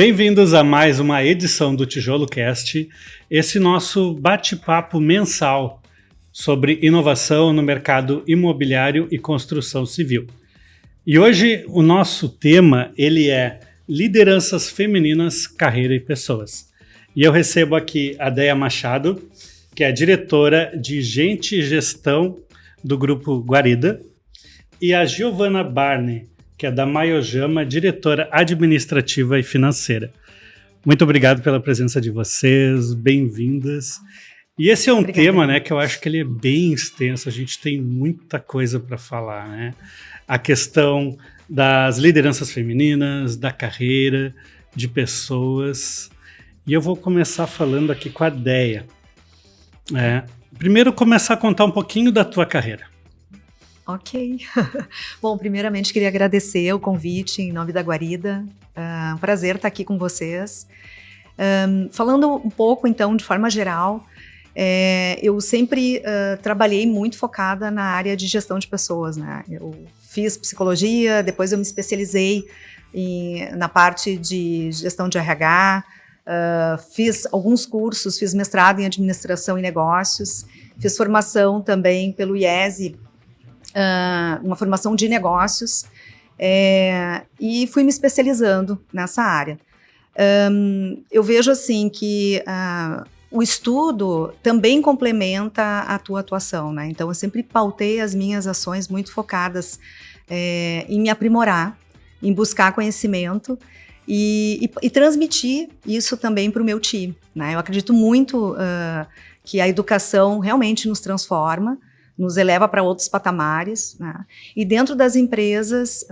Bem-vindos a mais uma edição do Tijolo Cast, esse nosso bate-papo mensal sobre inovação no mercado imobiliário e construção civil. E hoje o nosso tema ele é lideranças femininas, carreira e pessoas. E eu recebo aqui a Déia Machado, que é diretora de Gente e Gestão do Grupo Guarida, e a Giovana Barney, que é da Maiojama, diretora administrativa e financeira. Muito obrigado pela presença de vocês, bem-vindas. E esse é um tema, né, que eu acho que ele é bem extenso, a gente tem muita coisa para falar, né? A questão das lideranças femininas, da carreira, de pessoas. E eu vou começar falando aqui com a Déia. Primeiro, começar a contar um pouquinho da tua carreira. Ok. Bom, primeiramente queria agradecer o convite em nome da Guarida. Um prazer estar aqui com vocês. Falando um pouco, então, de forma geral, eu sempre trabalhei muito focada na área de gestão de pessoas, né? Eu fiz psicologia, depois eu me especializei na parte de gestão de RH, fiz alguns cursos, fiz mestrado em administração e negócios, fiz formação também pelo IESE, uma formação de negócios, e fui me especializando nessa área. Eu vejo assim que o estudo também complementa a tua atuação, né? Então eu sempre pautei as minhas ações muito focadas em me aprimorar, em buscar conhecimento e transmitir isso também para o meu time, né? Eu acredito muito que a educação realmente nos transforma, nos eleva para outros patamares, né? E dentro das empresas,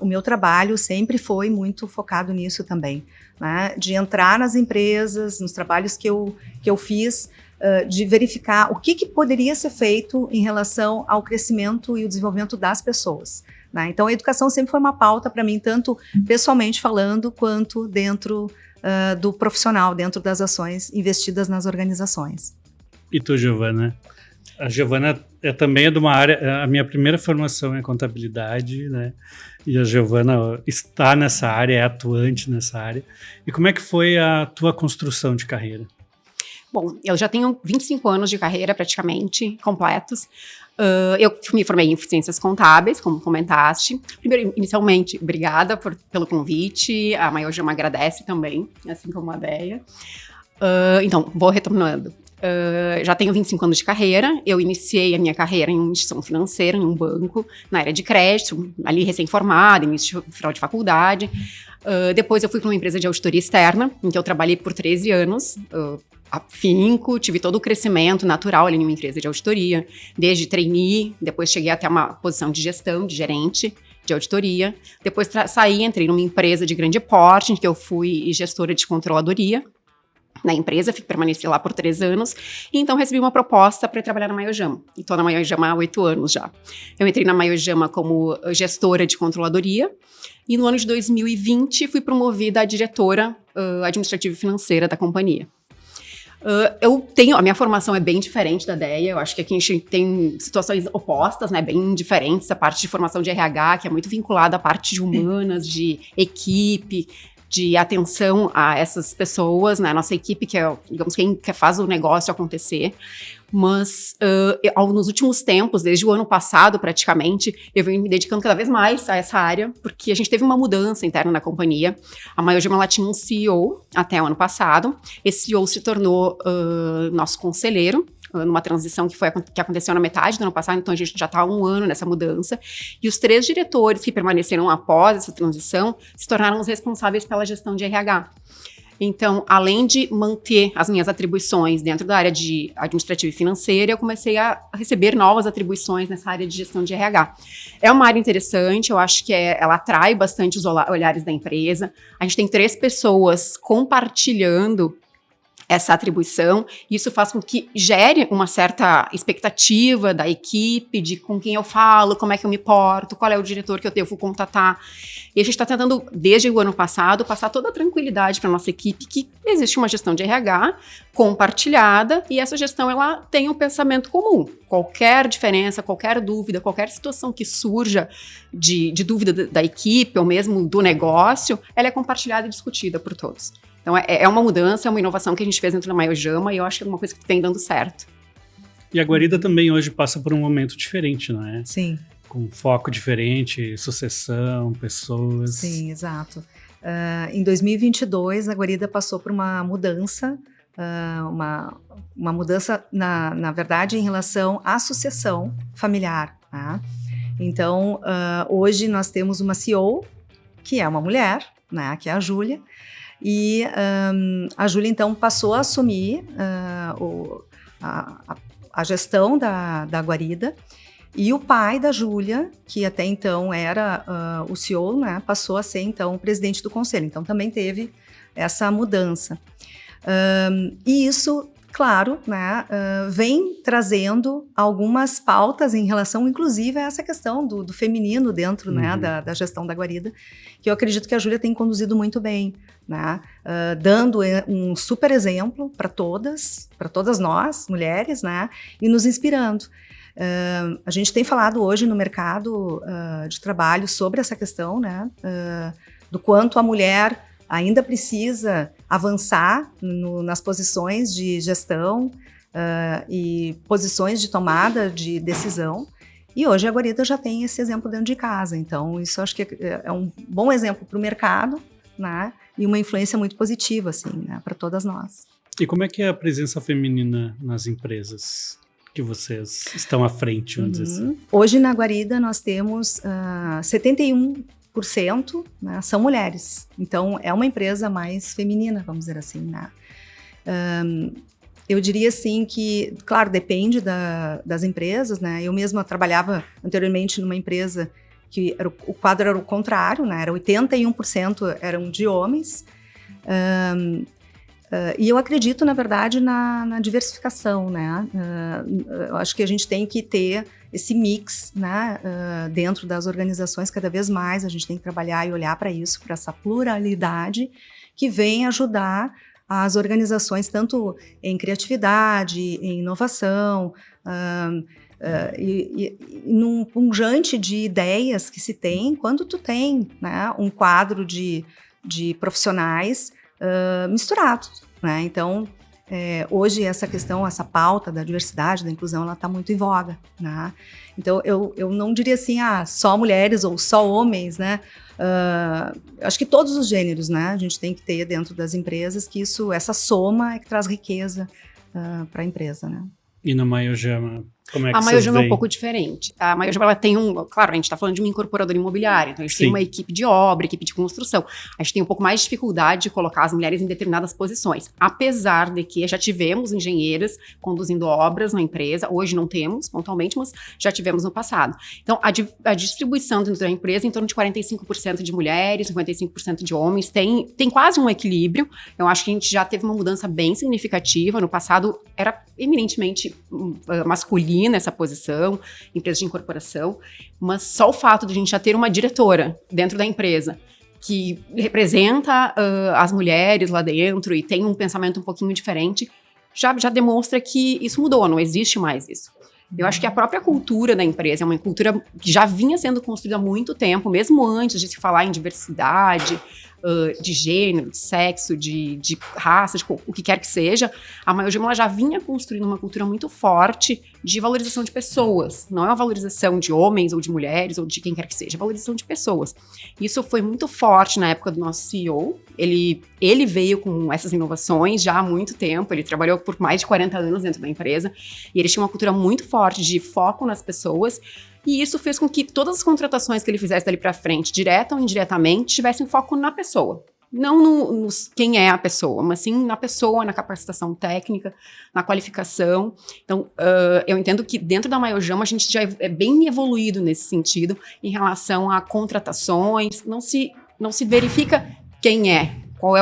o meu trabalho sempre foi muito focado nisso também, né? De entrar nas empresas, nos trabalhos que eu fiz, de verificar o que poderia ser feito em relação ao crescimento e o desenvolvimento das pessoas, né? Então, a educação sempre foi uma pauta para mim, tanto pessoalmente falando, quanto dentro do profissional, dentro das ações investidas nas organizações. E tu, Giovana? A Giovana também é de uma área, a minha primeira formação é contabilidade, né? E a Giovana está nessa área, é atuante nessa área. E como é que foi a tua construção de carreira? Bom, eu já tenho 25 anos de carreira praticamente completos. Eu me formei em ciências contábeis, como comentaste. Primeiro, inicialmente, obrigada pelo convite. A Maiojama agradece também, assim como a Déia. Então, vou retornando. Já tenho 25 anos de carreira, eu iniciei a minha carreira em uma instituição financeira, em um banco, na área de crédito, ali recém-formada, início final de faculdade. Depois eu fui para uma empresa de auditoria externa, em que eu trabalhei por 13 anos, afinco, tive todo o crescimento natural ali em uma empresa de auditoria, desde trainee, depois cheguei até uma posição de gestão, de gerente de auditoria. Depois saí, entrei numa empresa de grande porte, em que eu fui gestora de controladoria na empresa, permaneci lá por 3 anos, e então recebi uma proposta para trabalhar na Maiojama, e estou na Maiojama há 8 anos já. Eu entrei na Maiojama como gestora de controladoria, e no ano de 2020 fui promovida a diretora administrativa e financeira da companhia. A minha formação é bem diferente da Déia, eu acho que aqui a gente tem situações opostas, né, bem diferentes, a parte de formação de RH, que é muito vinculada à parte de humanas, de equipe, de atenção a essas pessoas, né? A nossa equipe, que é, digamos, quem faz o negócio acontecer. Mas nos últimos tempos, desde o ano passado praticamente, eu venho me dedicando cada vez mais a essa área, porque a gente teve uma mudança interna na companhia. A Maiojama, ela tinha um CEO até o ano passado. Esse CEO se tornou nosso conselheiro, numa transição que aconteceu na metade do ano passado, então a gente já está há 1 ano nessa mudança, e os 3 diretores que permaneceram após essa transição se tornaram os responsáveis pela gestão de RH. Então, além de manter as minhas atribuições dentro da área de administrativa e financeira, eu comecei a receber novas atribuições nessa área de gestão de RH. É uma área interessante, eu acho que ela atrai bastante os olhares da empresa. A gente tem 3 pessoas compartilhando essa atribuição. Isso faz com que gere uma certa expectativa da equipe, de com quem eu falo, como é que eu me porto, qual é o diretor que eu devo contatar. E a gente está tentando, desde o ano passado, passar toda a tranquilidade para a nossa equipe que existe uma gestão de RH compartilhada e essa gestão ela tem um pensamento comum. Qualquer diferença, qualquer dúvida, qualquer situação que surja de dúvida da equipe ou mesmo do negócio, ela é compartilhada e discutida por todos. Então, é uma mudança, é uma inovação que a gente fez dentro da Maiojama e eu acho que é uma coisa que tem dando certo. E a Guarida também hoje passa por um momento diferente, não é? Sim. Com foco diferente, sucessão, pessoas. Sim, exato. Em 2022, a Guarida passou por uma mudança, uma mudança, na verdade, em relação à sucessão familiar. Tá? Então, hoje nós temos uma CEO, que é uma mulher, né, que é a Júlia, e a Júlia, então, passou a assumir a gestão da Guarida, e o pai da Júlia, que até então era o CEO, né, passou a ser, então, o presidente do conselho. Então, também teve essa mudança. E isso, claro, né, vem trazendo algumas pautas em relação, inclusive, a essa questão do feminino dentro né, da gestão da Guarida, que eu acredito que a Júlia tem conduzido muito bem, né, dando um super exemplo para todas nós, mulheres, né, e nos inspirando. A gente tem falado hoje no mercado de trabalho sobre essa questão, né, do quanto a mulher ainda precisa avançar nas posições de gestão e posições de tomada de decisão. E hoje a Guarida já tem esse exemplo dentro de casa. Então, isso acho que é um bom exemplo para o mercado, né, e uma influência muito positiva assim, né, para todas nós. E como é que é a presença feminina nas empresas que vocês estão à frente, vamos dizer assim? Hoje na Guarida nós temos 71%, né, são mulheres. Então é uma empresa mais feminina, vamos dizer assim, né? Eu diria assim que, claro, depende das empresas, né? Eu mesma trabalhava anteriormente numa empresa que o quadro era o contrário, né? Era 81% eram de homens. E eu acredito, na verdade, na diversificação, né? Eu acho que a gente tem que ter esse mix, né? Dentro das organizações, cada vez mais a gente tem que trabalhar e olhar para isso, para essa pluralidade que vem ajudar as organizações tanto em criatividade, em inovação, e num pungente de ideias que se tem quando tu tem, né, um quadro de profissionais misturados, né? Então, hoje essa questão, essa pauta da diversidade, da inclusão, ela está muito em voga, né? Então, eu não diria assim, só mulheres ou só homens, né? Acho que todos os gêneros, né? A gente tem que ter dentro das empresas que essa soma é que traz riqueza para a empresa, né? E na Maiojama, como é que a Maiojama é um veem? pouco diferente. A Maiojama ela tem claro, a gente está falando de uma incorporadora imobiliária, então a gente tem uma equipe de obra, equipe de construção. A gente tem um pouco mais de dificuldade de colocar as mulheres em determinadas posições, apesar de que já tivemos engenheiras conduzindo obras na empresa, hoje não temos, pontualmente, mas já tivemos no passado. Então, a distribuição dentro da empresa é em torno de 45% de mulheres, 55% de homens, tem quase um equilíbrio. Eu acho que a gente já teve uma mudança bem significativa. No passado, era eminentemente masculina essa posição, empresa de incorporação, mas só o fato de a gente já ter uma diretora dentro da empresa que representa as mulheres lá dentro e tem um pensamento um pouquinho diferente, já demonstra que isso mudou, não existe mais isso. Eu acho que a própria cultura da empresa é uma cultura que já vinha sendo construída há muito tempo, mesmo antes de se falar em diversidade, de gênero, de sexo, de raça, de o que quer que seja. A Maiojama já vinha construindo uma cultura muito forte de valorização de pessoas. Não é uma valorização de homens ou de mulheres ou de quem quer que seja, é valorização de pessoas. Isso foi muito forte na época do nosso CEO. Ele veio com essas inovações já há muito tempo, ele trabalhou por mais de 40 anos dentro da empresa e ele tinha uma cultura muito forte de foco nas pessoas. E isso fez com que todas as contratações que ele fizesse dali para frente, direta ou indiretamente, tivessem foco na pessoa. Não no quem é a pessoa, mas sim na pessoa, na capacitação técnica, na qualificação. Então, eu entendo que dentro da Maiojama a gente já é bem evoluído nesse sentido em relação a contratações. Não se verifica quem é qual é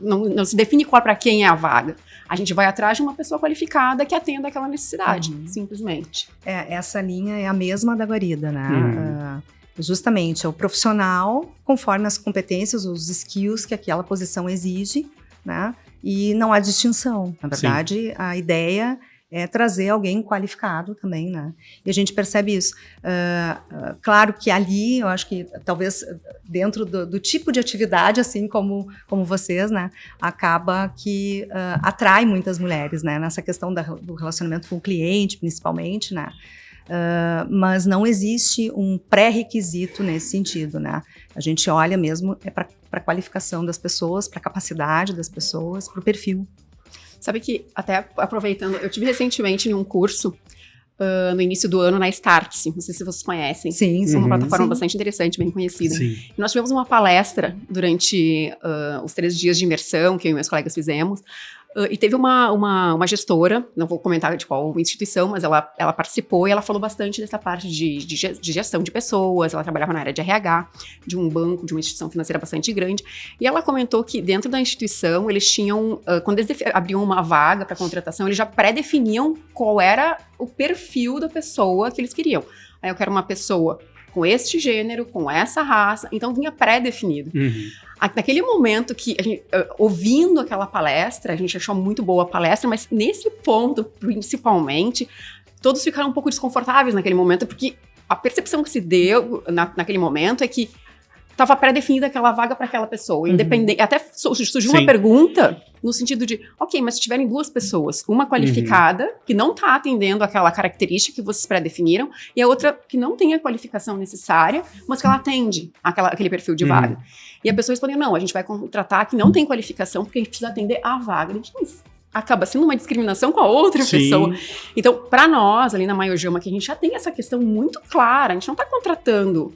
não se define qual para quem é a vaga. A gente vai atrás de uma pessoa qualificada que atenda aquela necessidade, simplesmente. Essa linha é a mesma da Guarida, né? Justamente, é o profissional conforme as competências, os skills que aquela posição exige, né? E não há distinção. Na verdade, a ideia é trazer alguém qualificado também, né? E a gente percebe isso. Claro que ali, eu acho que talvez dentro do tipo de atividade, assim como vocês, né? Acaba que atrai muitas mulheres, né? Nessa questão do relacionamento com o cliente, principalmente, né? Mas não existe um pré-requisito nesse sentido, né? A gente olha mesmo para a qualificação das pessoas, para a capacidade das pessoas, para o perfil. Sabe que, até aproveitando, eu tive recentemente em um curso, no início do ano, na Startse, não sei se vocês conhecem. Sim, sim. É uma plataforma bastante interessante, bem conhecida. Sim. E nós tivemos uma palestra durante os 3 dias de imersão que eu e meus colegas fizemos, e teve uma gestora, não vou comentar de qual instituição, mas ela participou e ela falou bastante dessa parte de gestão de pessoas. Ela trabalhava na área de RH, de um banco, de uma instituição financeira bastante grande, e ela comentou que dentro da instituição eles tinham, quando eles abriam uma vaga para contratação, eles já pré-definiam qual era o perfil da pessoa que eles queriam. Aí eu quero uma pessoa com este gênero, com essa raça, então vinha pré-definido. Naquele momento que, ouvindo aquela palestra, a gente achou muito boa a palestra, mas nesse ponto, principalmente, todos ficaram um pouco desconfortáveis naquele momento, porque a percepção que se deu naquele momento é que estava pré-definida aquela vaga para aquela pessoa, independente. Até surgiu uma pergunta no sentido de, ok, mas se tiverem 2 pessoas, uma qualificada, que não está atendendo aquela característica que vocês pré-definiram, e a outra que não tem a qualificação necessária, mas que ela atende aquele perfil de vaga. E a pessoa respondeu, não, a gente vai contratar que não tem qualificação, porque a gente precisa atender a vaga. A gente acaba sendo uma discriminação com a outra pessoa. Então, para nós, ali na Maiogama, que a gente já tem essa questão muito clara, a gente não está contratando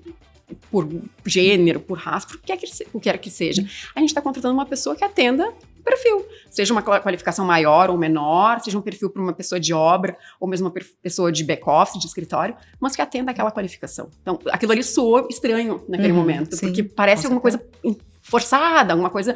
por gênero, por raça, por o que quer que seja. A gente está contratando uma pessoa que atenda o perfil. Seja uma qualificação maior ou menor, seja um perfil para uma pessoa de obra, ou mesmo uma pessoa de back-office, de escritório, mas que atenda aquela qualificação. Então, aquilo ali soou estranho naquele momento, porque parece alguma coisa forçada, alguma coisa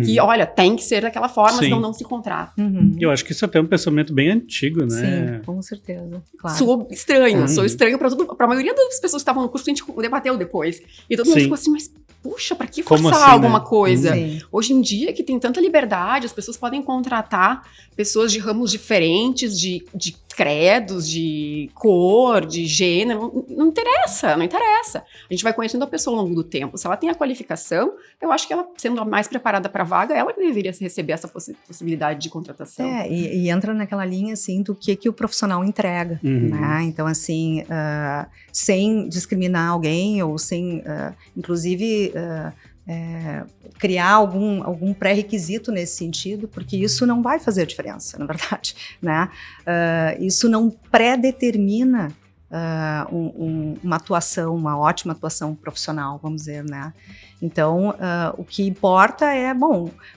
que, olha, tem que ser daquela forma, senão não se contrata. Eu acho que isso é até um pensamento bem antigo, né? Sim, com certeza. Claro. Soou estranho para a maioria das pessoas que estavam no curso, a gente debateu depois. E todo mundo ficou assim, mas puxa, para que forçar assim, alguma né? coisa? Hoje em dia, que tem tanta liberdade, as pessoas podem contratar pessoas de ramos diferentes, de credos, de cor, de gênero, não interessa. A gente vai conhecendo a pessoa ao longo do tempo. Se ela tem a qualificação, eu acho que ela, sendo a mais preparada para a vaga, ela deveria receber essa possibilidade de contratação. E entra naquela linha, assim, do que o profissional entrega, né? Então, assim, sem discriminar alguém ou sem, inclusive, criar algum pré-requisito nesse sentido, porque isso não vai fazer diferença, na verdade, né? Isso não pré-determina uma atuação, uma ótima atuação profissional, vamos dizer, né? Então, o que importa é,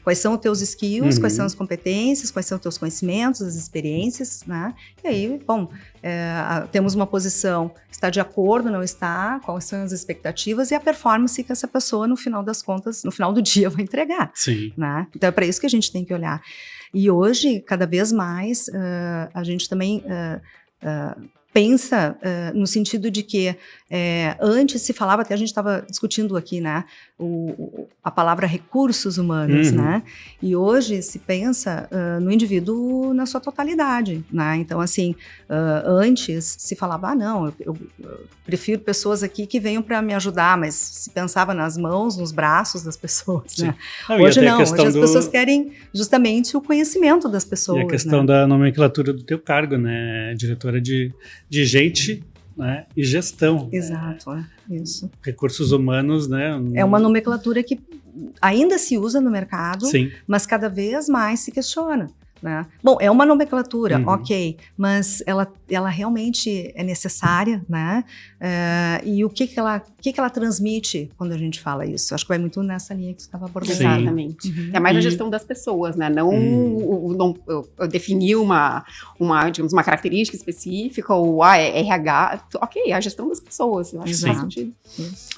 quais são os teus skills, quais são as competências, quais são os teus conhecimentos, as experiências, né? E aí, temos uma posição, está de acordo, não está, quais são as expectativas e a performance que essa pessoa, no final das contas, no final do dia, vai entregar. Sim. Né? Então, é para isso que a gente tem que olhar. E hoje, cada vez mais, a gente também pensa no sentido de que antes se falava, até a gente estava discutindo aqui, né, a palavra recursos humanos, né, e hoje se pensa no indivíduo na sua totalidade, né, então assim, antes se falava, não, eu prefiro pessoas aqui que venham para me ajudar, mas se pensava nas mãos, nos braços das pessoas, né. Hoje não, hoje as pessoas querem justamente o conhecimento das pessoas. E a questão da nomenclatura do teu cargo, né, diretora de gente, né, e gestão. Exato, isso. Recursos humanos, né? É uma nomenclatura que ainda se usa no mercado, Sim. mas cada vez mais se questiona. né? Bom, é uma nomenclatura, ok, mas ela realmente é necessária, né? E o que ela transmite quando a gente fala isso? Acho que vai muito nessa linha que você estava abordando. Sim. Exatamente. É mais a gestão das pessoas, né? Não eu definir digamos, uma característica específica ou RH. Ok, é a gestão das pessoas. Eu acho que faz sentido.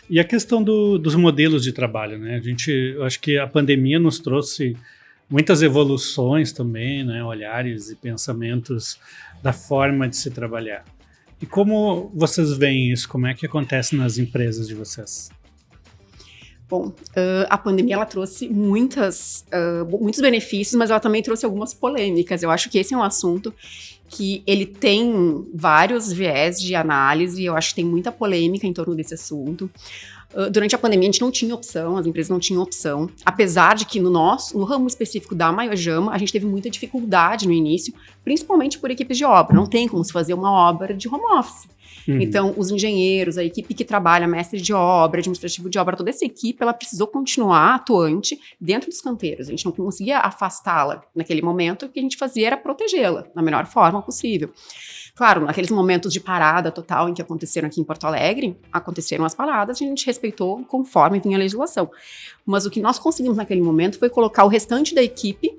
E a questão dos modelos de trabalho, né? Eu acho que a pandemia nos trouxe muitas evoluções também, né? Olhares e pensamentos da forma de se trabalhar. E como vocês veem isso? Como é que acontece nas empresas de vocês? Bom, a pandemia ela trouxe muitos benefícios, mas ela também trouxe algumas polêmicas. Eu acho que esse é um assunto que ele tem vários viés de análise, eu acho que tem muita polêmica em torno desse assunto. Durante a pandemia, a gente não tinha opção, as empresas não tinham opção, apesar de que no ramo específico da Maiojama, a gente teve muita dificuldade no início, principalmente por equipes de obra. Não tem como se fazer uma obra de home office. Então, os engenheiros, a equipe que trabalha, mestre de obra, administrativo de obra, toda essa equipe, ela precisou continuar atuante dentro dos canteiros. A gente não conseguia afastá-la naquele momento, o que a gente fazia era protegê-la da melhor forma possível. Claro, naqueles momentos de parada total em que aconteceram aqui em Porto Alegre, aconteceram as paradas e a gente respeitou conforme vinha a legislação. Mas o que nós conseguimos naquele momento foi colocar o restante da equipe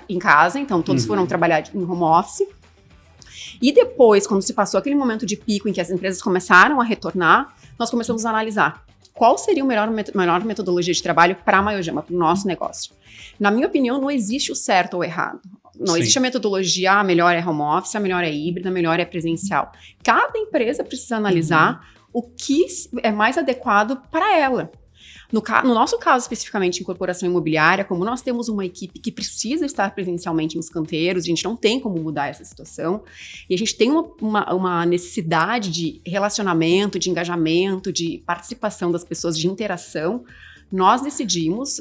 em casa, então todos foram trabalhar em home office. E depois, quando se passou aquele momento de pico em que as empresas começaram a retornar, nós começamos a analisar qual seria a melhor metodologia de trabalho para a Maiojama, para o nosso negócio. Na minha opinião, não existe o certo ou errado. Não existe a metodologia, a melhor é home office, a melhor é híbrida, a melhor é presencial. Cada empresa precisa analisar o que é mais adequado para ela. No nosso caso, especificamente em corporação imobiliária, como nós temos uma equipe que precisa estar presencialmente nos canteiros, a gente não tem como mudar essa situação, e a gente tem uma necessidade de relacionamento, de engajamento, de participação das pessoas, de interação. Nós decidimos,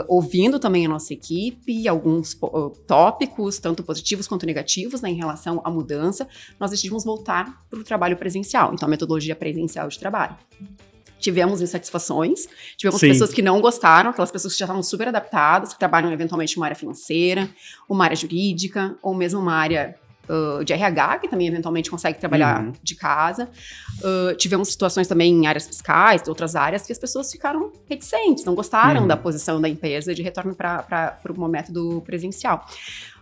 ouvindo também a nossa equipe, alguns tópicos, tanto positivos quanto negativos, né, em relação à mudança, nós decidimos voltar para o trabalho presencial, então a metodologia presencial de trabalho. Tivemos insatisfações, tivemos pessoas que não gostaram, aquelas pessoas que já estavam super adaptadas, que trabalham eventualmente em uma área financeira, uma área jurídica, ou mesmo uma área de RH, que também eventualmente consegue trabalhar de casa. Tivemos situações também em áreas fiscais, de outras áreas, que as pessoas ficaram reticentes, não gostaram da posição da empresa de retorno para o método presencial.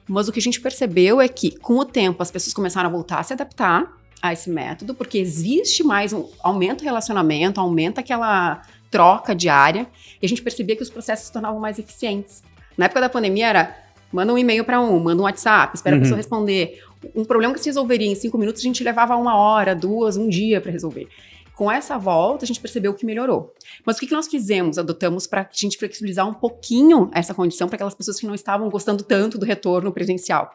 Mas o que a gente percebeu é que, com o tempo, as pessoas começaram a voltar a se adaptar a esse método, porque existe mais aumenta o relacionamento, aumenta aquela troca diária, e a gente percebia que os processos se tornavam mais eficientes. Na época da pandemia era, manda um e-mail para manda um WhatsApp, espera a pessoa responder. Um problema que se resolveria em 5 minutos, a gente levava 1 hora, 2, um dia para resolver. Com essa volta, a gente percebeu que melhorou. Mas o que nós fizemos? Adotamos para a gente flexibilizar um pouquinho essa condição para aquelas pessoas que não estavam gostando tanto do retorno presencial.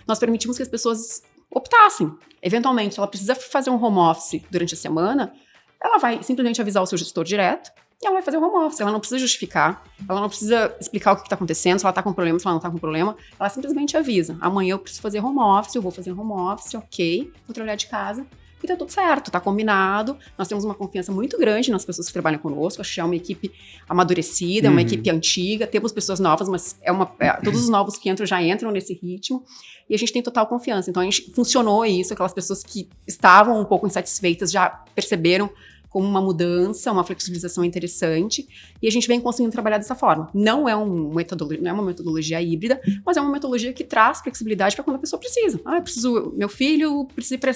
Nós permitimos que as pessoas optassem. Eventualmente, se ela precisa fazer um home office durante a semana, ela vai simplesmente avisar o seu gestor direto e ela vai fazer o home office. Ela não precisa justificar, ela não precisa explicar o que está acontecendo, se ela está com problema, se ela não está com problema. Ela simplesmente avisa. Amanhã eu preciso fazer home office, eu vou fazer home office, ok, vou trabalhar de casa. E tá tudo certo, tá combinado. Nós temos uma confiança muito grande nas pessoas que trabalham conosco. Acho que é uma equipe amadurecida, é uma equipe antiga. Temos pessoas novas, mas todos os novos que entram já entram nesse ritmo. E a gente tem total confiança. Então, funcionou isso. Aquelas pessoas que estavam um pouco insatisfeitas já perceberam como uma mudança, uma flexibilização interessante, e a gente vem conseguindo trabalhar dessa forma. Não é uma metodologia híbrida, mas é uma metodologia que traz flexibilidade para quando a pessoa precisa. Meu filho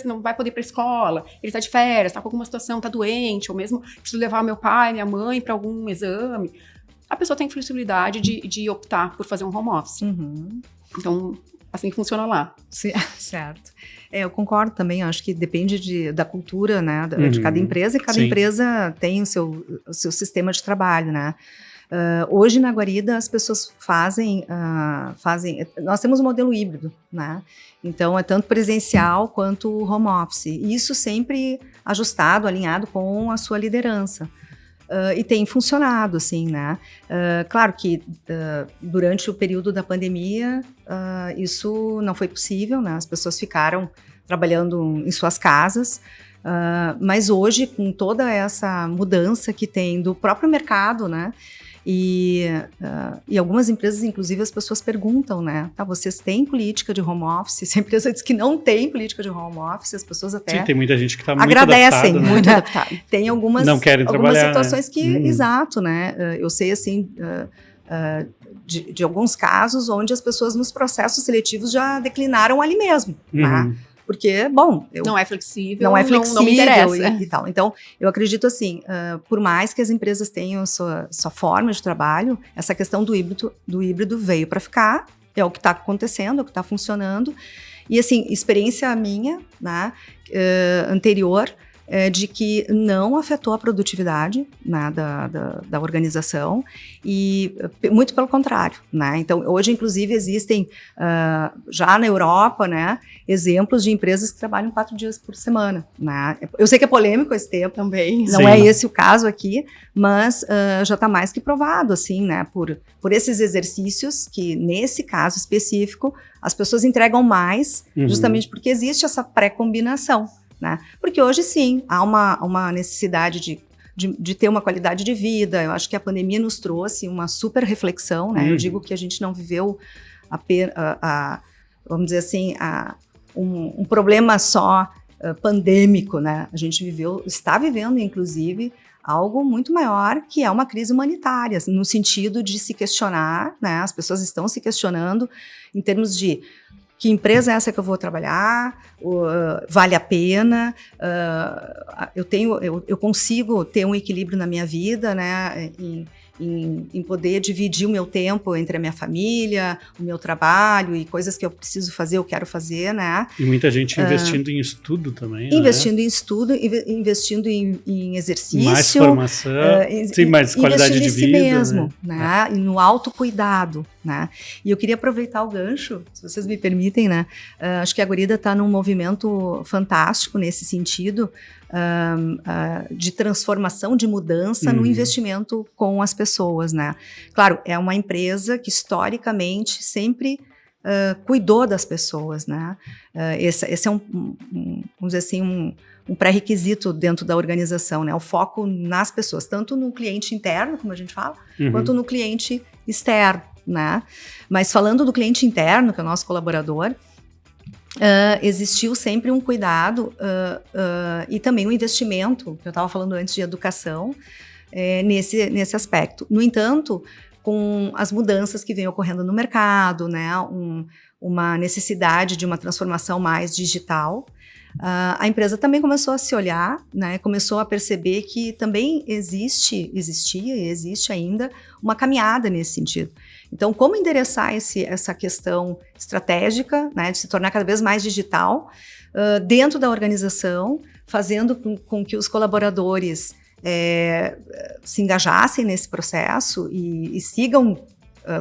não vai poder ir para a escola, ele está de férias, está com alguma situação, está doente, ou mesmo preciso levar meu pai, minha mãe para algum exame. A pessoa tem flexibilidade de optar por fazer um home office. Então, assim que funciona lá. Certo. Eu concordo também, acho que depende da cultura, né, de cada empresa, e cada empresa tem o seu sistema de trabalho, né. Hoje na Guarida as pessoas fazem, nós temos um modelo híbrido, né, então é tanto presencial quanto home office, e isso sempre ajustado, alinhado com a sua liderança. E tem funcionado, assim, né? Claro que durante o período da pandemia isso não foi possível, né? As pessoas ficaram trabalhando em suas casas, mas hoje, com toda essa mudança que tem do próprio mercado, né? E algumas empresas, inclusive, as pessoas perguntam, né? Tá, vocês têm política de home office? Se a empresa diz que não tem política de home office, as pessoas até Sim, tem muita gente que está muito agradecem, adaptada, né? Muito adaptado. Tem algumas, Não querem trabalhar, situações né? que, exato, né? Eu sei, assim, de alguns casos onde as pessoas nos processos seletivos já declinaram ali mesmo, tá? Porque, bom, Não é flexível, não é flexível não me interessa. e tal. Então, eu acredito assim, por mais que as empresas tenham sua forma de trabalho, essa questão do híbrido veio para ficar, é o que está acontecendo, é o que está funcionando. E assim, experiência minha, né, anterior, de que não afetou a produtividade, né, da organização, e muito pelo contrário, né? Então, hoje, inclusive, existem, já na Europa, né, exemplos de empresas que trabalham 4 dias por semana, né? Eu sei que é polêmico esse tempo, Também. não é esse o caso aqui, mas já está mais que provado, assim, né, por esses exercícios que, nesse caso específico, as pessoas entregam mais, justamente porque existe essa pré-combinação, né? Porque hoje, sim, há uma necessidade de ter uma qualidade de vida. Eu acho que a pandemia nos trouxe uma super reflexão, né? Eu digo que a gente não viveu vamos dizer assim, um problema só pandêmico, né? A gente está vivendo, inclusive, algo muito maior, que é uma crise humanitária, no sentido de se questionar, né? As pessoas estão se questionando em termos de que empresa é essa que eu vou trabalhar, vale a pena, eu consigo ter um equilíbrio na minha vida, né, em poder dividir o meu tempo entre a minha família, o meu trabalho e coisas que eu preciso fazer, eu quero fazer, né. E muita gente investindo em estudo também, investindo em estudo, investindo em exercício. Mais formação, sim, mais qualidade de vida. Investindo em si mesmo, né, e no autocuidado, né. E eu queria aproveitar o gancho, se vocês me permitem, né, acho que a Guarida está num movimento fantástico nesse sentido, de transformação, de mudança no investimento com as pessoas, né. Claro, é uma empresa que historicamente sempre cuidou das pessoas, né. Esse é vamos dizer assim, um pré-requisito dentro da organização, né, o foco nas pessoas, tanto no cliente interno, como a gente fala, quanto no cliente externo, né. Mas falando do cliente interno, que é o nosso colaborador, existiu sempre um cuidado e também um investimento, que eu estava falando antes de educação, nesse aspecto. No entanto, com as mudanças que vêm ocorrendo no mercado, né, uma necessidade de uma transformação mais digital, a empresa também começou a se olhar, né, começou a perceber que também existia e existe ainda uma caminhada nesse sentido. Então, como endereçar essa questão estratégica, né, de se tornar cada vez mais digital dentro da organização, fazendo com que os colaboradores se engajassem nesse processo e sigam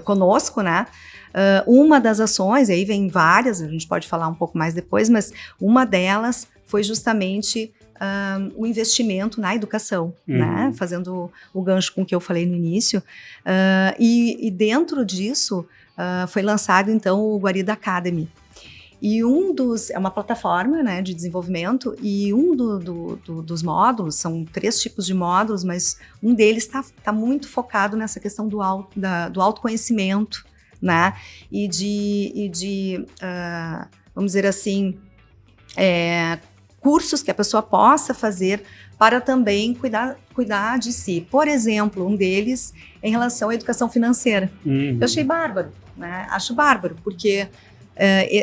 conosco, né? Uma das ações, e aí vem várias, a gente pode falar um pouco mais depois, mas uma delas foi justamente o investimento na educação, né? Fazendo o gancho com o que eu falei no início. E dentro disso foi lançado, então, o Guarida Academy. E é uma plataforma, né, de desenvolvimento, e dos módulos, são 3 tipos de módulos, mas um deles está muito focado nessa questão do autoconhecimento, né, e de vamos dizer assim, cursos que a pessoa possa fazer para também cuidar de si. Por exemplo, um deles em relação à educação financeira. Eu achei bárbaro, né, acho bárbaro, porque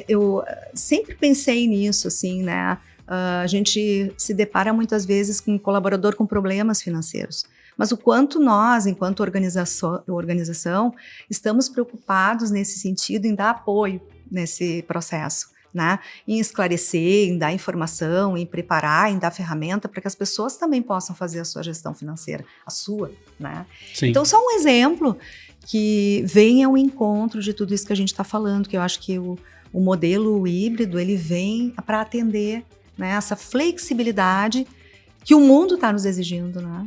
eu sempre pensei nisso, assim, né? A gente se depara muitas vezes com um colaborador com problemas financeiros, mas o quanto nós, enquanto organização, estamos preocupados nesse sentido em dar apoio nesse processo, né? Em esclarecer, em dar informação, em preparar, em dar ferramenta para que as pessoas também possam fazer a sua gestão financeira, a sua, né? Sim. Então, só um exemplo que venha ao encontro de tudo isso que a gente está falando, que eu acho que o modelo híbrido, ele vem para atender, né, essa flexibilidade que o mundo está nos exigindo, né?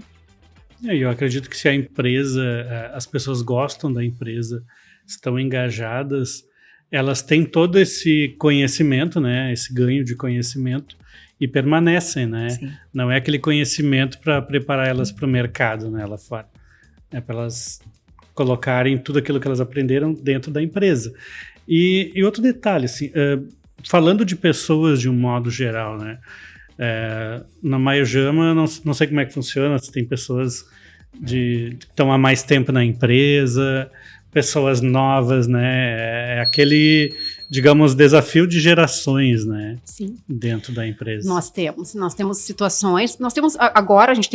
Eu acredito que se a empresa, as pessoas gostam da empresa, estão engajadas, elas têm todo esse conhecimento, né, esse ganho de conhecimento e permanecem, né? Sim. Não é aquele conhecimento para preparar elas para o mercado, né, lá fora. É para elas colocarem tudo aquilo que elas aprenderam dentro da empresa. E outro detalhe, assim, falando de pessoas de um modo geral, né? Na Maiojama, não sei como é que funciona, se tem pessoas que estão há mais tempo na empresa, pessoas novas, né? É aquele, digamos, desafio de gerações, né? Sim. Dentro da empresa. Nós temos situações, agora a gente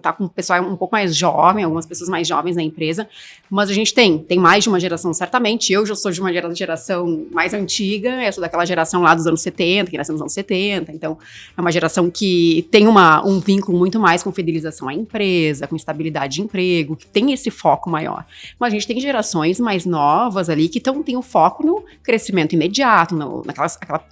tá com o pessoal um pouco mais jovem, algumas pessoas mais jovens na empresa, mas a gente tem mais de uma geração, certamente. Eu já sou de uma geração mais antiga, eu sou daquela geração lá dos anos 70, que nasceu nos anos 70, então é uma geração que tem um vínculo muito mais com fidelização à empresa, com estabilidade de emprego, que tem esse foco maior. Mas a gente tem gerações mais novas ali que têm o foco no crescimento imediato,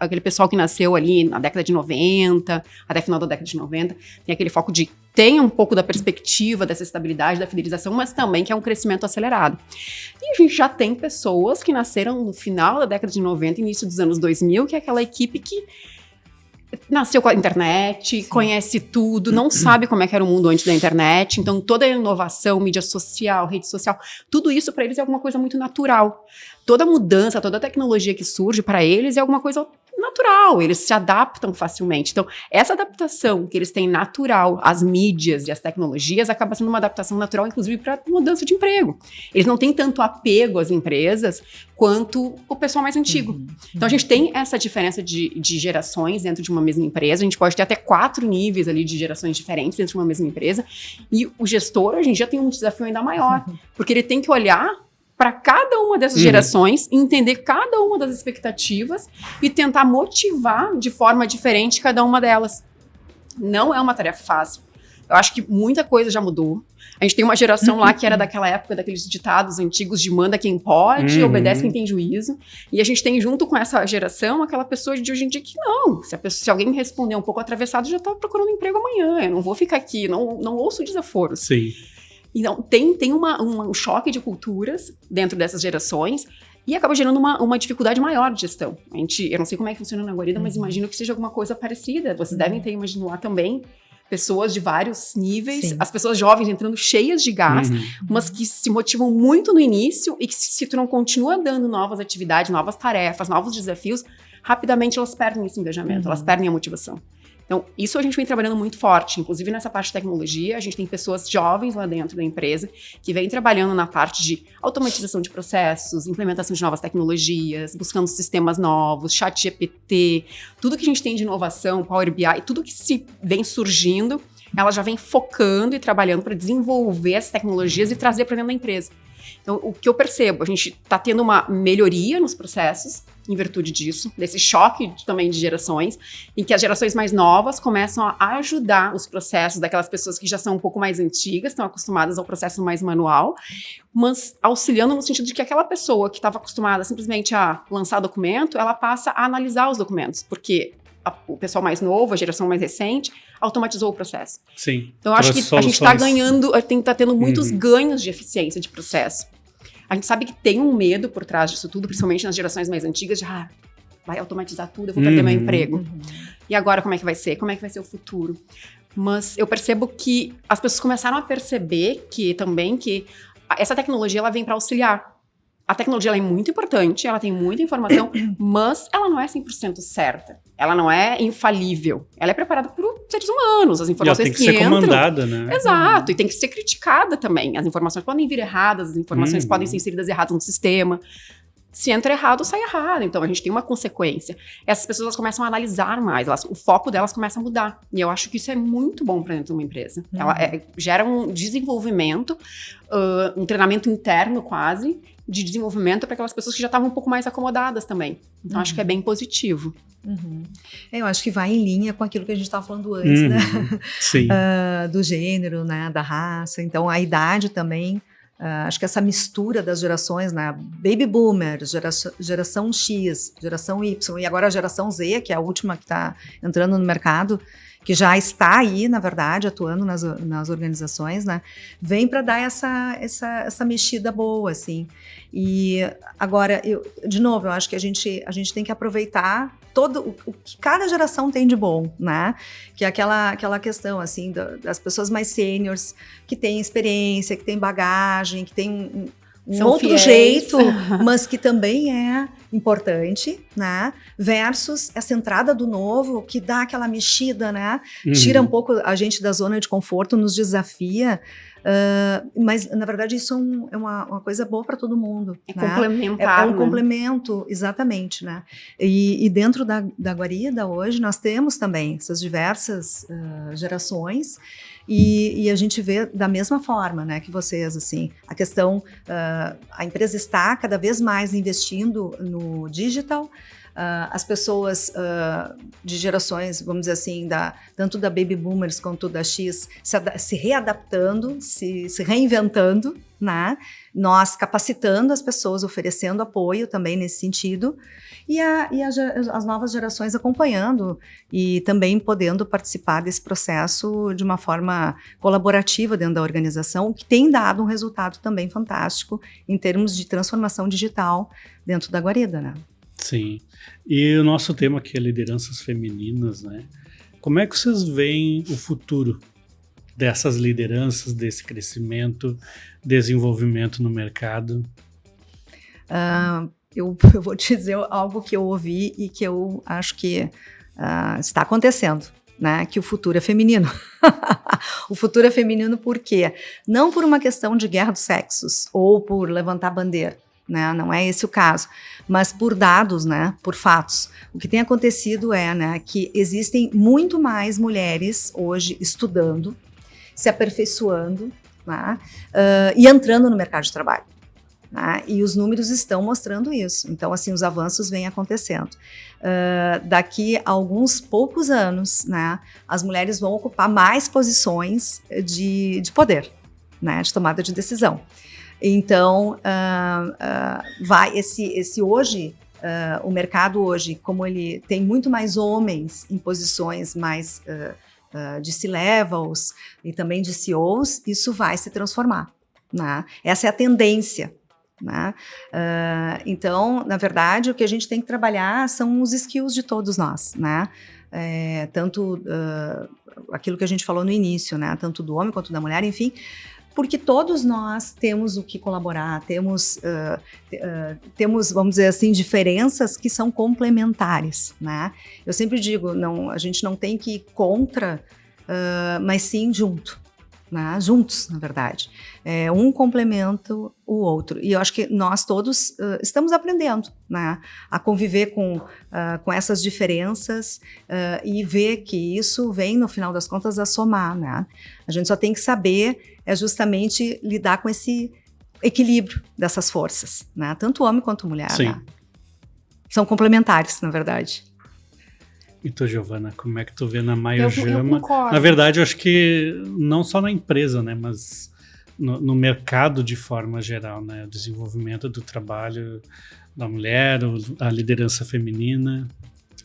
aquele pessoal que nasceu ali na década de 90, até final da década de 90, tem aquele foco de tem um pouco da perspectiva dessa estabilidade, da fidelização, mas também que é um crescimento acelerado. E a gente já tem pessoas que nasceram no final da década de 90, início dos anos 2000, que é aquela equipe que nasceu com a internet, conhece tudo, não sabe como é que era o mundo antes da internet, então toda a inovação, mídia social, rede social, tudo isso para eles é alguma coisa muito natural. Toda mudança, toda tecnologia que surge para eles é alguma coisa natural, eles se adaptam facilmente. Então, essa adaptação que eles têm natural às mídias e às tecnologias acaba sendo uma adaptação natural, inclusive, para mudança de emprego. Eles não têm tanto apego às empresas quanto o pessoal mais antigo. Então, a gente tem essa diferença de gerações dentro de uma mesma empresa. A gente pode ter até 4 níveis ali de gerações diferentes dentro de uma mesma empresa. E o gestor, hoje em dia, tem um desafio ainda maior, porque ele tem que olhar para cada uma dessas gerações, entender cada uma das expectativas e tentar motivar de forma diferente cada uma delas. Não é uma tarefa fácil. Eu acho que muita coisa já mudou. A gente tem uma geração lá que era daquela época, daqueles ditados antigos de manda quem pode, obedece quem tem juízo. E a gente tem junto com essa geração aquela pessoa de hoje em dia que não. Se alguém me responder um pouco atravessado, já está procurando emprego amanhã. Eu não vou ficar aqui, não ouço desaforos. Sim. Então, tem um choque de culturas dentro dessas gerações e acaba gerando uma dificuldade maior de gestão. Eu não sei como é que funciona na Guarida, mas imagino que seja alguma coisa parecida. Vocês devem ter imaginado lá também pessoas de vários níveis, as pessoas jovens entrando cheias de gás, mas que se motivam muito no início e que se tu não continua dando novas atividades, novas tarefas, novos desafios, rapidamente elas perdem esse engajamento, elas perdem a motivação. Então, isso a gente vem trabalhando muito forte, inclusive nessa parte de tecnologia, a gente tem pessoas jovens lá dentro da empresa que vêm trabalhando na parte de automatização de processos, implementação de novas tecnologias, buscando sistemas novos, ChatGPT, tudo que a gente tem de inovação, Power BI, tudo que se vem surgindo, ela já vem focando e trabalhando para desenvolver essas tecnologias e trazer para dentro da empresa. Então, o que eu percebo, a gente está tendo uma melhoria nos processos, em virtude disso, desse choque também de gerações, em que as gerações mais novas começam a ajudar os processos daquelas pessoas que já são um pouco mais antigas, estão acostumadas ao processo mais manual, mas auxiliando no sentido de que aquela pessoa que estava acostumada simplesmente a lançar documento, ela passa a analisar os documentos, porque o pessoal mais novo, a geração mais recente, automatizou o processo. Sim. Então, eu acho que a gente está ganhando, está tendo muitos ganhos de eficiência de processo. A gente sabe que tem um medo por trás disso tudo, principalmente nas gerações mais antigas, de vai automatizar tudo, eu vou perder meu emprego. E agora como é que vai ser? Como é que vai ser o futuro? Mas eu percebo que as pessoas começaram a perceber que essa tecnologia ela vem para auxiliar. A tecnologia ela é muito importante, ela tem muita informação, mas ela não é 100% certa. Ela não é infalível. Ela é preparada por seres humanos, as informações que entram... tem que ser comandada, né? Exato, e tem que ser criticada também. As informações podem vir erradas, as informações podem ser inseridas erradas no sistema. Se entra errado, sai errado. Então, a gente tem uma consequência. Essas pessoas elas começam a analisar mais, o foco delas começa a mudar. E eu acho que isso é muito bom para dentro de uma empresa. Ela gera um desenvolvimento, um treinamento interno quase, de desenvolvimento para aquelas pessoas que já estavam um pouco mais acomodadas também. Então, acho que é bem positivo. Eu acho que vai em linha com aquilo que a gente estava falando antes, né? Sim. Do gênero, né? Da raça. Então, a idade também. Acho que essa mistura das gerações, né? Baby Boomer, geração X, geração Y, e agora a geração Z, que é a última que está entrando no mercado, que já está aí, na verdade, atuando nas organizações, né? Vem para dar essa mexida boa, assim. E agora, de novo, eu acho que a gente tem que aproveitar todo o que cada geração tem de bom, né? Que é aquela questão, assim, das pessoas mais sêniores, que têm experiência, que têm bagagem, que têm São outro fiéis. jeito, mas que também é importante, né? Versus essa entrada do novo, que dá aquela mexida, né? Tira um pouco a gente da zona de conforto, nos desafia. Mas, na verdade, isso é uma coisa boa para todo mundo. É né? complementar, É um né? complemento, exatamente, né? E dentro da Guarida, hoje, nós temos também essas diversas gerações e a gente vê da mesma forma, né, que vocês, assim, a questão, a empresa está cada vez mais investindo no digital. As pessoas de gerações, vamos dizer assim, tanto da Baby Boomers quanto da X, se readaptando, se reinventando, né? Nós capacitando as pessoas, oferecendo apoio também nesse sentido, e as novas gerações acompanhando e também podendo participar desse processo de uma forma colaborativa dentro da organização, o que tem dado um resultado também fantástico em termos de transformação digital dentro da Guarida, né? Sim. E o nosso tema aqui é lideranças femininas, né? Como é que vocês veem o futuro dessas lideranças, desse crescimento, desenvolvimento no mercado? Eu vou te dizer algo que eu ouvi e que eu acho que está acontecendo, né? Que o futuro é feminino. O futuro é feminino por quê? Não por uma questão de guerra dos sexos ou por levantar bandeira. Né? Não é esse o caso, mas por dados, né? Por fatos. O que tem acontecido é, né, que existem muito mais mulheres hoje estudando, se aperfeiçoando, né, e entrando no mercado de trabalho. Né? E os números estão mostrando isso. Então, assim, os avanços vêm acontecendo. Daqui a alguns poucos anos, né, as mulheres vão ocupar mais posições de poder, né, de tomada de decisão. Então, esse hoje, o mercado hoje, como ele tem muito mais homens em posições mais de C-levels e também de CEOs, isso vai se transformar. Né? Essa é a tendência. Né? Então, na verdade, o que a gente tem que trabalhar são os skills de todos nós. Né? Tanto aquilo que a gente falou no início, né? Tanto do homem quanto da mulher, enfim, porque todos nós temos o que colaborar, temos, vamos dizer assim, diferenças que são complementares, né? Eu sempre digo, a gente não tem que ir contra, mas sim junto, né? Juntos, na verdade. Um complementa o outro. E eu acho que nós todos estamos aprendendo, né? A conviver com essas diferenças e ver que isso vem, no final das contas, a somar, né? A gente só tem que saber justamente lidar com esse equilíbrio dessas forças, né? Tanto homem quanto mulher. Sim. Né? São complementares, na verdade. E tu, Giovana, como é que tu vê na Maiojama? Eu concordo. Na verdade, eu acho que não só na empresa, né, mas no mercado de forma geral, né, o desenvolvimento do trabalho da mulher, a liderança feminina.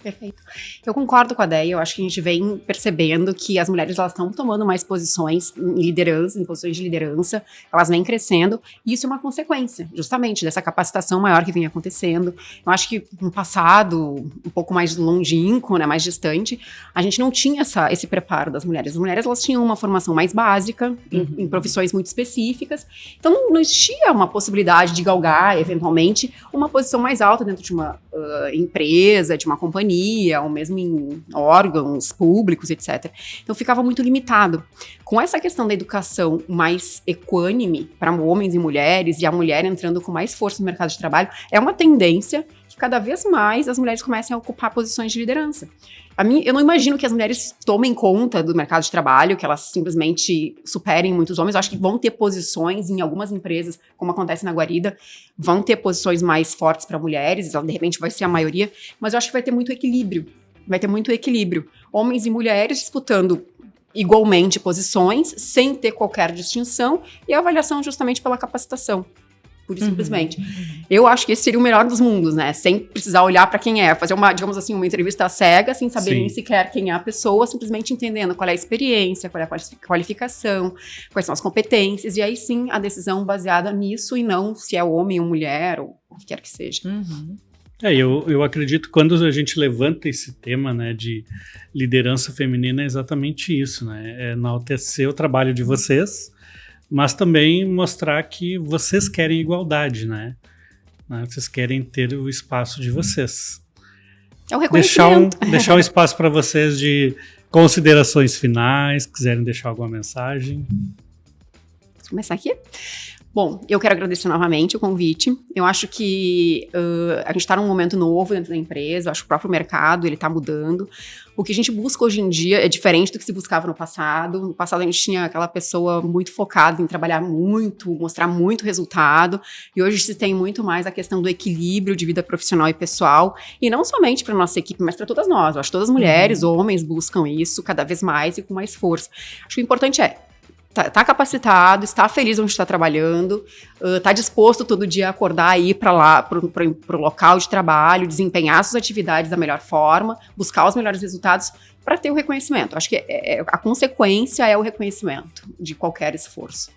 Perfeito. Eu concordo com a Déia, eu acho que a gente vem percebendo que as mulheres elas estão tomando mais posições em liderança, em posições de liderança, elas vêm crescendo, e isso é uma consequência, justamente, dessa capacitação maior que vem acontecendo. Eu acho que no passado, um pouco mais longínquo, né, mais distante, a gente não tinha esse preparo das mulheres. As mulheres, elas tinham uma formação mais básica, em profissões muito específicas, então não existia uma possibilidade de galgar, eventualmente, uma posição mais alta dentro de uma empresa, de uma companhia, ou mesmo em órgãos públicos, etc. Então ficava muito limitado. Com essa questão da educação mais equânime para homens e mulheres, e a mulher entrando com mais força no mercado de trabalho, é uma tendência que cada vez mais as mulheres comecem a ocupar posições de liderança. Eu não imagino que as mulheres tomem conta do mercado de trabalho, que elas simplesmente superem muitos homens. Eu acho que vão ter posições em algumas empresas, como acontece na Guarida, vão ter posições mais fortes para mulheres, de repente vai ser a maioria, mas eu acho que vai ter muito equilíbrio. Vai ter muito equilíbrio. Homens e mulheres disputando igualmente posições, sem ter qualquer distinção, e a avaliação justamente pela capacitação. Pura e simplesmente. Eu acho que esse seria o melhor dos mundos, né? Sem precisar olhar para quem é, fazer digamos assim, uma entrevista cega, sem saber nem sequer quem é a pessoa, simplesmente entendendo qual é a experiência, qual é a qualificação, quais são as competências, e aí sim a decisão baseada nisso e não se é homem ou mulher, ou o que quer que seja. Eu acredito que quando a gente levanta esse tema, né, de liderança feminina, é exatamente isso, né? É enaltecer o trabalho de vocês, mas também mostrar que vocês querem igualdade, né? Vocês querem ter o espaço de vocês. É o reconhecimento. Deixar um espaço para vocês de considerações finais, quiserem deixar alguma mensagem. Vamos começar aqui? Bom, eu quero agradecer novamente o convite. Eu acho que a gente está num momento novo dentro da empresa, eu acho que o próprio mercado está mudando. O que a gente busca hoje em dia é diferente do que se buscava no passado. No passado a gente tinha aquela pessoa muito focada em trabalhar muito, mostrar muito resultado, e hoje se tem muito mais a questão do equilíbrio de vida profissional e pessoal, e não somente para nossa equipe, mas para todas nós. Eu acho que todas as mulheres, homens buscam isso cada vez mais e com mais força. Acho que o importante é tá capacitado, está feliz onde está trabalhando, está disposto todo dia a acordar e ir para lá, para o local de trabalho, desempenhar suas atividades da melhor forma, buscar os melhores resultados para ter o reconhecimento. Acho que a consequência é o reconhecimento de qualquer esforço.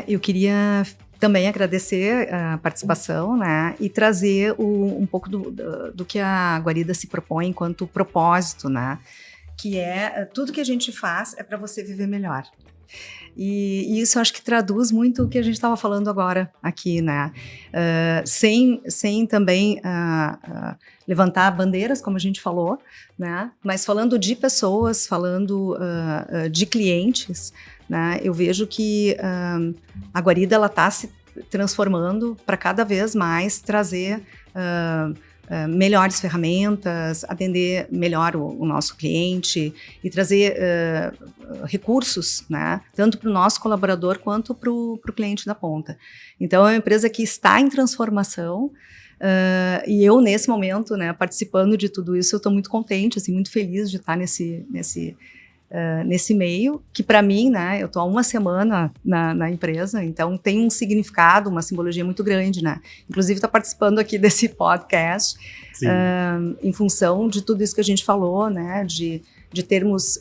Eu queria também agradecer a participação, né, e trazer um pouco do que a Guarida se propõe enquanto propósito, né, que é tudo que a gente faz é para você viver melhor. E isso eu acho que traduz muito o que a gente estava falando agora aqui, né? Sem também levantar bandeiras, como a gente falou, né? Mas falando de pessoas, falando de clientes, né? Eu vejo que a Guarida ela está se transformando para cada vez mais trazer melhores ferramentas, atender melhor o nosso cliente e trazer recursos, né, tanto para o nosso colaborador quanto para o cliente da ponta. Então, é uma empresa que está em transformação e eu, nesse momento, né, participando de tudo isso, eu estou muito contente, assim, muito feliz de estar nesse meio, que para mim, né, eu estou há uma semana na empresa, então tem um significado, uma simbologia muito grande, né? Inclusive estou participando aqui desse podcast em função de tudo isso que a gente falou, né, de termos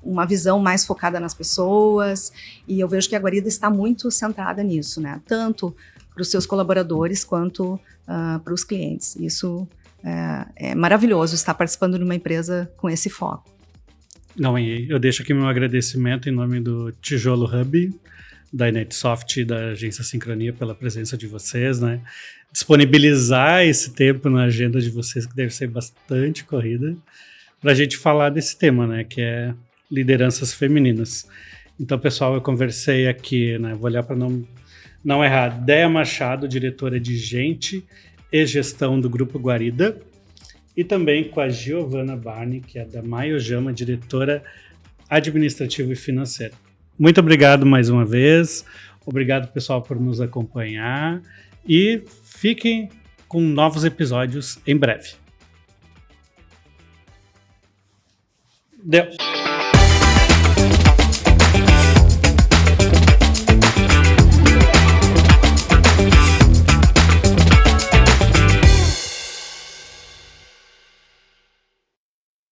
uma visão mais focada nas pessoas, e eu vejo que a Guarida está muito centrada nisso, né? Tanto para os seus colaboradores quanto para os clientes. Isso é maravilhoso estar participando de uma empresa com esse foco. Não, eu deixo aqui meu agradecimento em nome do Tijolo Hub, da Netsoft e da Agência Sincronia pela presença de vocês, né? Disponibilizar esse tempo na agenda de vocês, que deve ser bastante corrida, para a gente falar desse tema, né? Que é lideranças femininas. Então, pessoal, eu conversei aqui, né? Vou olhar para não errar. Déia Machado, diretora de Gente e Gestão do Grupo Guarida. E também com a Giovana Barney, que é da Maiojama, diretora administrativa e financeira. Muito obrigado mais uma vez. Obrigado, pessoal, por nos acompanhar. E fiquem com novos episódios em breve. Deu.